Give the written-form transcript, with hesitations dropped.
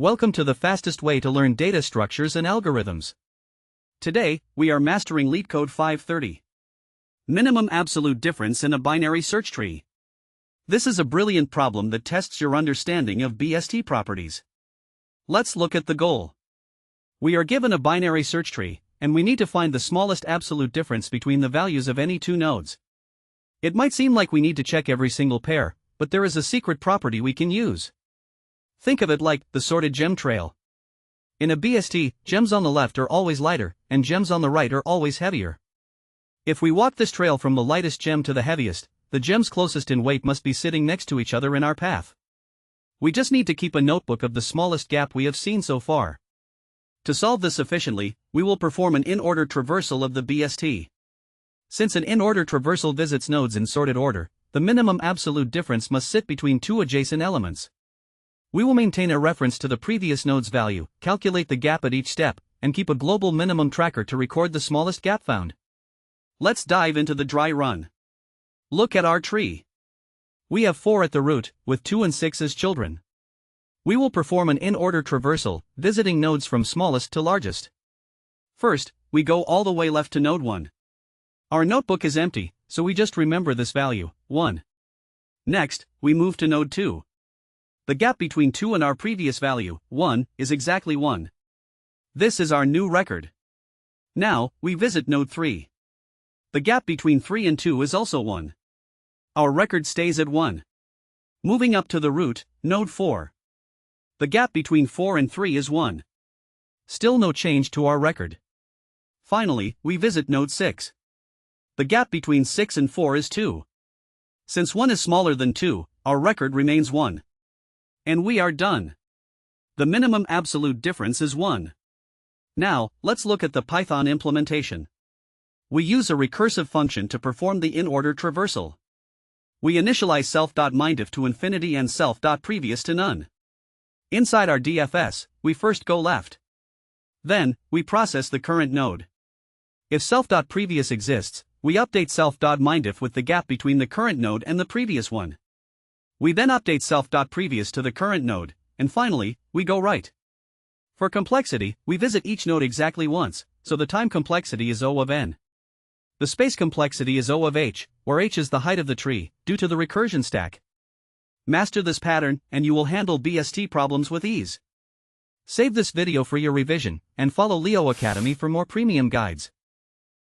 Welcome to the fastest way to learn data structures and algorithms. Today, we are mastering LeetCode 530. Minimum absolute difference in a binary search tree. This is a brilliant problem that tests your understanding of BST properties. Let's look at the goal. We are given a binary search tree, and we need to find the smallest absolute difference between the values of any two nodes. It might seem like we need to check every single pair, but there is a secret property we can use. Think of it like the sorted gem trail. In a BST, gems on the left are always lighter, and gems on the right are always heavier. If we walk this trail from the lightest gem to the heaviest, the gems closest in weight must be sitting next to each other in our path. We just need to keep a notebook of the smallest gap we have seen so far. To solve this efficiently, we will perform an in-order traversal of the BST. Since an in-order traversal visits nodes in sorted order, the minimum absolute difference must sit between two adjacent elements. We will maintain a reference to the previous node's value, calculate the gap at each step, and keep a global minimum tracker to record the smallest gap found. Let's dive into the dry run. Look at our tree. We have 4 at the root, with 2 and 6 as children. We will perform an in-order traversal, visiting nodes from smallest to largest. First, we go all the way left to node 1. Our notebook is empty, so we just remember this value, 1. Next, we move to node 2. The gap between 2 and our previous value, 1, is exactly 1. This is our new record. Now, we visit node 3. The gap between 3 and 2 is also 1. Our record stays at 1. Moving up to the root, node 4. The gap between 4 and 3 is 1. Still no change to our record. Finally, we visit node 6. The gap between 6 and 4 is 2. Since 1 is smaller than 2, our record remains 1. And we are done. The minimum absolute difference is 1. Now, let's look at the Python implementation. We use a recursive function to perform the in-order traversal. We initialize self.mindIf to infinity and self.previous to none. Inside our DFS, we first go left. Then, we process the current node. If self.previous exists, we update self.mindIf with the gap between the current node and the previous one. We then update self.previous to the current node, and finally, we go right. For complexity, we visit each node exactly once, so the time complexity is O of n. The space complexity is O of h, where h is the height of the tree, due to the recursion stack. Master this pattern, and you will handle BST problems with ease. Save this video for your revision, and follow Leo Academy for more premium guides.